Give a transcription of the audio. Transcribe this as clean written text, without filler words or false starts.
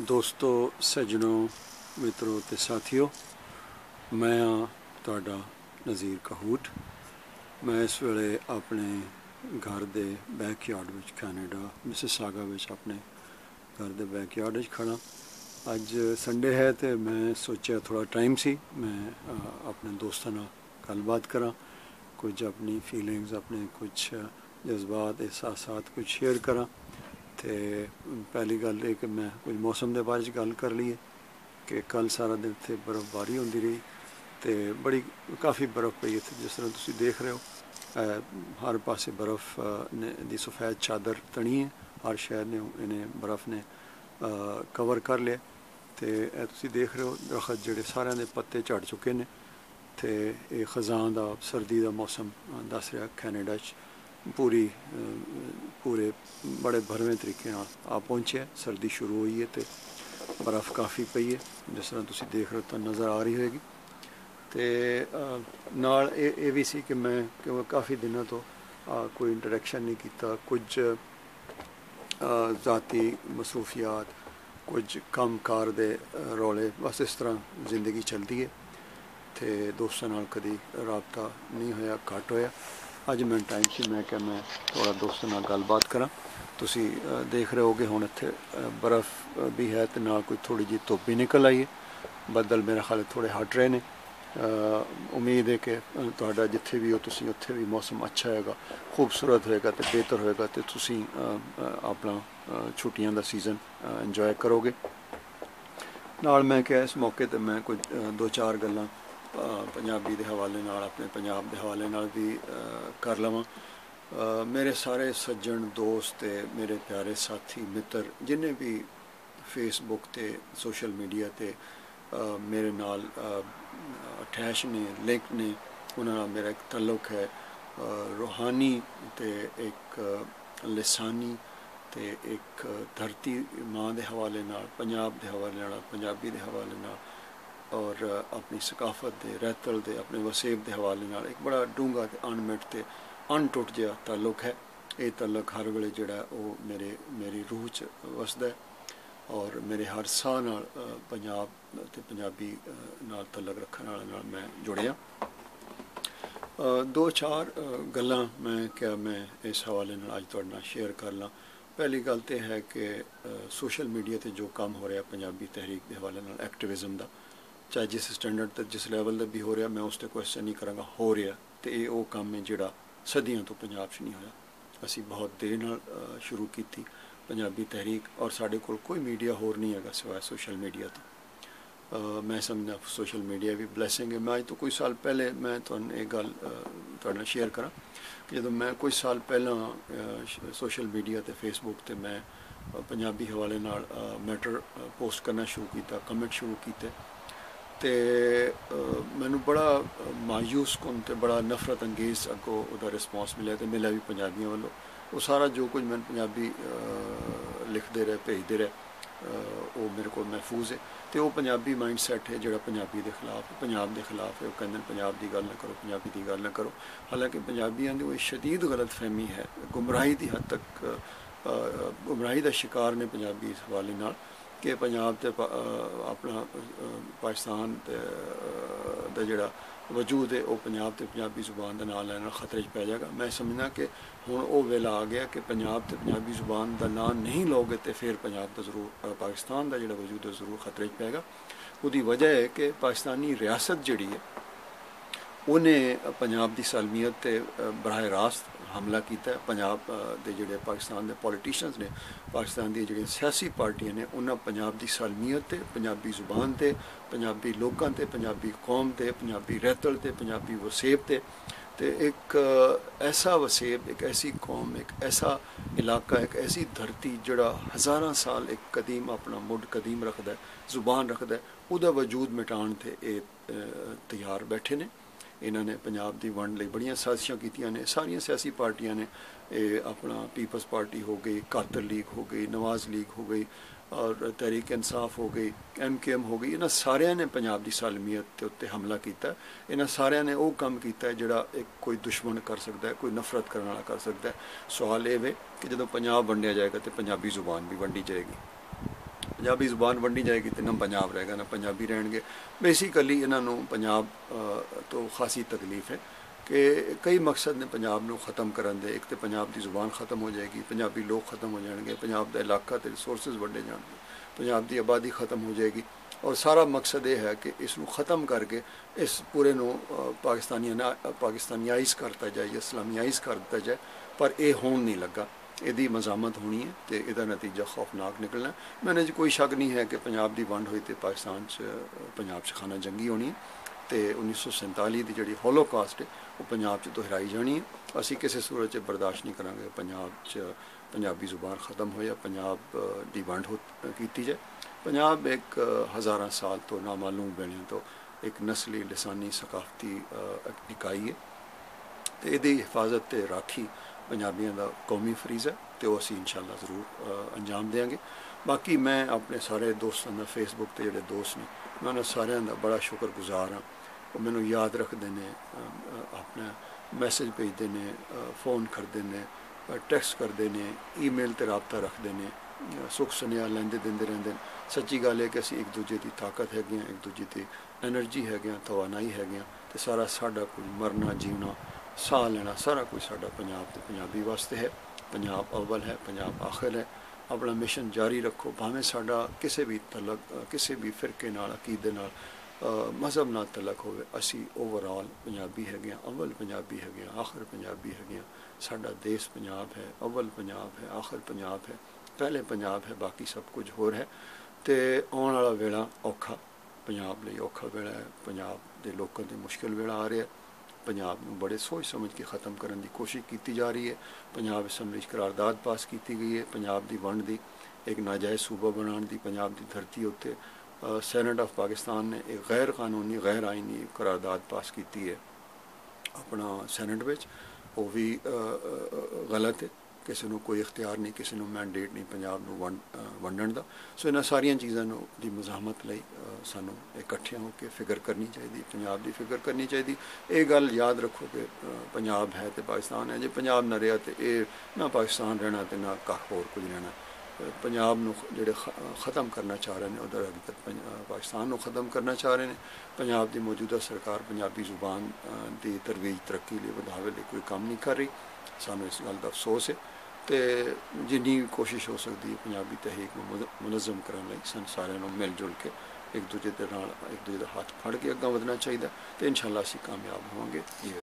ਦੋਸਤੋ, ਸੱਜਣੋ, ਮਿੱਤਰੋ ਤੇ ਸਾਥੀਓ, ਮੈਂ ਹਾਂ ਤੁਹਾਡਾ ਨਜ਼ੀਰ ਕਹੂਟ। ਮੈਂ ਇਸ ਵੇਲੇ ਆਪਣੇ ਘਰ ਦੇ ਬੈਕਯਾਰਡ ਵਿੱਚ ਕੈਨੇਡਾ ਮਿਸਿਸਾਗਾ ਵਿੱਚ ਆਪਣੇ ਘਰ ਦੇ ਬੈਕਯਾਰਡ ਵਿੱਚ ਖੜਾ। ਅੱਜ ਸੰਡੇ ਹੈ ਤੇ ਮੈਂ ਸੋਚਿਆ ਥੋੜ੍ਹਾ ਟਾਈਮ ਸੀ, ਮੈਂ ਆਪਣੇ ਦੋਸਤਾਂ ਨਾਲ ਗੱਲਬਾਤ ਕਰਾਂ, ਕੁਝ ਆਪਣੀ ਫੀਲਿੰਗਸ, ਆਪਣੇ ਕੁਝ ਜਜ਼ਬਾਤ, एहसासात कुछ शेयर करा। तो पहली गल ये कि मैं कुछ मौसम के बारे गल कर ली है कि कल सारा दिन इत्थे बर्फबारी होंदी रही तो बड़ी काफ़ी बर्फ़ पई इत्थे, जिस तरह तुसीं देख रहे हो हर पासे बर्फ़ ने दी सफ़ेद चादर तनी है। हर शहर ने इन्हें बर्फ़ ने कवर कर लिया। तो तुसीं देख रहे हो दरख्त जिहड़े सारियां दे पत्ते झड़ चुके हैं। तो ये खजां दा सर्दी का मौसम दस रहा कैनेडा पूरे बड़े भरवें तरीके आ पहुँचे। सर्दी शुरू हुई है तो बर्फ़ काफ़ी पई है, जिस तरह तुसी देख रहे हो तो नज़र आ रही होगी। तो नाल ये भी सी कि मैं काफ़ी दिनों तो कोई इंटरेक्शन नहीं किया, कुछ ज़ाती मसरूफियात, कुछ काम कार दे रौले, बस इस तरह जिंदगी चलती है। तो दोस्तों नाल कदी राबता नहीं होया, घट होया। अज मैं टाइम से मैं क्या मैं थोड़ा दोस्तों नाल गलबात करा। तुसी देख रहे होगे हुण इत्थे बर्फ़ भी है तो नाल कोई थोड़ी जी धुप भी निकल आई है। बदल मेरा ख्याल थोड़े हट रहे हैं। उम्मीद है कि तुहाडा जिथे भी हो तुसी उत्थे भी मौसम अच्छा होएगा, खूबसूरत होएगा तो बेहतर होएगा तो तुसी अपना छुट्टियां का सीज़न इंजॉय करोगे। नाल मैं क्या इस मौके पर मैं कुछ दो चार गल्लां पंजाबी के हवाले नाल, अपने पंजाब के हवाले नाल भी कर लवां। मेरे सारे सज्जन दोस्त, मेरे प्यारे साथी मित्र जिन्हें भी फेसबुक ते सोशल मीडिया ते मेरे नाल अटैच ने, लिंक ने, उन्होंने मेरा एक तल्लुक है रूहानी ते एक लिसानी ते एक धरती माँ के हवाले नाल, पंजाब के हवाले नाल, पंजाबी के हवाले नाल और अपनी सकाफत के रैतल के अपने वसेब के हवाले नाल एक बड़ा डूंगा ते अनमिट ते अनटुट जिहा ताल्लुक है। ये ताल्लुक हर वेले जिहड़ा वो मेरी रूह च वसदा है और मेरे हर साह नाल पंजाब ते पंजाबी नाल ताल्लुक रखण वाले नाल मैं जुड़िया। दो चार गल्लां मैं इस हवाले नाल अज तुहाडे नाल शेयर कर ला। पहली गल तो है कि सोशल मीडिया ते जो काम हो रहा पंजाबी तहरीक के हवाले नाल एक्टिविज़म का, चाहे जिस स्टैंडर्ड तक जिस लैवल का भी हो रहा, मैं उस पर क्वेश्चन नहीं करांगा, हो रहा तो ये वो काम है जिहड़ा सदियों तो पंजाब च नहीं होया। असी बहुत देर नाल शुरू की पंजाबी तहरीक और साढ़े कोल कोई मीडिया होर नहीं है सिवाय सोशल मीडिया तो। मैं समझदा सोशल मीडिया भी ब्लैसिंग है। मैं अज तो कोई साल पहले मैं तुहानूं एक गल तुहाडे नाल शेयर करा कि जदों मैं कोई साल पहला सोशल मीडिया ते फेसबुक ते मैं पंजाबी हवाले नाल मैटर पोस्ट करना शुरू किया, कमेंट शुरू किए तो मैनू बड़ा मायूस कुन तो बड़ा नफरत अंगेज़ अगों उहदा रिस्पॉन्स मिले तो मिला भी पंजाबियों वालों। वो सारा जो कुछ मैं पंजाबी लिखते रहे, भेजते रहे, वो मेरे को महफूज है। तो वो पंजाबी माइंड सैट है जो पंजाबी के खिलाफ, पंजाब के खिलाफ है। वो कहते पंजाब की गल ना करो, पंजाबी की गल ना करो। हालांकि पंजाबियों की वो शदीद गलत फहमी है, गुमराही की हद तक गुमराही का शिकार ने पंजाबी इस हवाले नाल कि पंजाब ते अपना पाकिस्तान का जिहड़ा वजूद है वो पंजाब ते पंजाबी जुबान का नाम लैना खतरे पै जाएगा। मैं समझना कि हुण वो वेला आ गया कि पंजाब ते पंजाबी जुबान का नाम नहीं लोगे तो फिर पंजाब का जरूर पाकिस्तान का जिहड़ा वजूद है जरूर खतरे पैगा। उसकी वजह है कि पाकिस्तानी रियासत जिहड़ी है उन्हें पंजाब की सालमियत ते बराह रास्त हमला किया। पंजाब के जिहड़े पाकिस्तान के पॉलिटिशियंस ने, पाकिस्तान दी जिहड़ियां सियासी पार्टियां ने, उन्हें पंजाब की सालमियत ते, पंजाबी जुबान ते, पंजाबी लोगों ते, पंजाबी कौम ते, पंजाबी रैतल ते, पंजाबी वसेब ते एक ऐसा वसेब, एक ऐसी कौम, एक ऐसा इलाका, एक ऐसी धरती जिहड़ा हज़ारां साल एक कदीम अपना मुड कदीम रखदा है, जुबान रखदा है, उहदा वजूद मिटाण ते तैयार बैठे ने। इन्होंने पंजाब की वंड लई बड़ियां साजिशां कीतियां ने। सारियां सियासी पार्टियां ने अपना पीपल्स पार्टी हो गई, कातर लीग हो गई, नवाज लीग हो गई और तहरीक इंसाफ हो गई, MKM हो गई, इन्होंने सारिया ने पंजाब की सालमियत के उत्ते हमला किया। इन्होंने सारिया ने वो काम किया जिहड़ा एक कोई दुश्मन कर सकता है, कोई नफरत करने वाला कर सकता है। सवाल ये वे कि जो पंजाब वंडिया जाएगा तो पंजाबी जुबान भी वंडी जाएगी। पंजाबी जुबान वंडी जाएगी तो ना पंजाब रहेगा ना पंजाबी रहेंगे। बेसिकली इन्हों पंजाब तो खासी तकलीफ है कि कई मकसद ने पंजाब को ख़त्म करन दे। एक तो पंजाब की जुबान ख़त्म हो जाएगी, पंजाबी लोग ख़त्म हो जाएंगे, पंजाब का इलाका तो रिसोर्सिस वंडे जाएंगे, पंजाब की आबादी ख़त्म हो जाएगी। और सारा मकसद ये है कि इसको ख़त्म करके इस पूरे नू पाकिस्तानीआइज़ करता जाए या इस्लामीआइज़ कर दिता जाए। पर यह होने नहीं लगा, यदी मजामत होनी है तो यदा नतीजा खौफनाक निकलना। मैंने कोई शक नहीं है कि पंजाब की वंड हुई तो पाकिस्तान पंजाब च खाना जंगी होनी है तो 1947 की जी होलोकास्ट है वो पंजाब च दोहराई जानी है। असी किसी सूरत च बर्दाश्त नहीं करा पंजाब च पंजाबी जुबान ख़त्म हो या पंजाब की वंड की जाए। पंजाब एक हज़ारा साल तो नामालूम बने तो एक नस्ली लसानी सकाफती इकाई है तो यदी हिफाजत तो राखी पंजाबियों का कौमी फरीज़ है तो असी इंशाअल्लाह ज़रूर अंजाम देंगे। बाकी मैं अपने सारे दोस्तों का फेसबुक के जोड़े दोस्त ने मैं उन्होंने सारे का बड़ा शुक्रगुजार हाँ। वो मैंने याद रखते हैं, अपना मैसेज भेजते हैं, फ़ोन करते हैं, टैक्सट करते हैं, ईमेल ते रबता रखते हैं, सुख सुनिया लेंदे देंदे रहते हैं। सच्ची गल है कि असी एक दूजे की ताकत है, एक दूजे की एनर्जी है, तवानाई है तो सारा साडा कुछ मरना जीना साह लेना सारा कुछ साडा पंजाब ते पंजाबी वास्ते है। पंजाब अव्वल है, पंजाब आखिर है। अपना मिशन जारी रखो, भावें साडा किसी भी तलक किसी भी फिरके नाल अकीदे नाल मजहब नाल तलक होवे, असी ओवरऑल पंजाबी है, अव्वल पंजाबी है, आखिर पंजाबी है। साडा देश पंजाब है, अव्वल पंजाब है, आखिर पंजाब है, पहले पंजाब है, बाकी सब कुछ होर है। तो आने वाला वेला औखा पंजाब लई औखा वेला है। पंजाब के लोगों की मुश्किल वेला आ रहा है। पंजाब में बड़े सोच समझ के ख़त्म करने की कोशिश की जा रही है। पंजाब असैम्बली करारदाद पास की गई है पंजाब की वंड की एक नाजायज़ सूबा बनाने की। पंजाब की धरती उत्ते सैनेट ऑफ पाकिस्तान ने एक गैर कानूनी गैर आइनी करारदाद पास की है अपना सैनेट में, वो भी गलत है। किसी को कोई इख्तियार नहीं, किसी को मैंडेट नहीं पंजाब को वंडन का। सो इन्होंने सारिया चीज़ों की मज़ाहमत लई सानू इकट्ठे होकर फिक्र करनी चाहिए, पंजाब की फिक्र करनी चाहिए। ये गल याद रखो कि पंजाब है तो पाकिस्तान है, जो पंजाब ना रहा तो ये ना पाकिस्तान रहना तो ना कख होर कुछ रहना। पंजाब को जोड़े ख़त्म करना चाह रहे हैं उधर हकीकत पाकिस्तान को ख़त्म करना चाह रहे हैं। पंजाब की मौजूदा सरकार पंजाबी जुबान की तरवीज तरक्की लिए बढ़ावे लिए कोई काम नहीं कर रही। सानू इस गल का अफसोस है तो जिन्नी कोशिश हो सकती है पंजाबी तहरीक को मुनज़म करने लई सन सारे मिल जुल के एक दूजे के नाल एक दूजे का हाथ फड़ के अग्गां वधना चाहिए तो इंशाअल्लाह असीं कामयाब होवांगे।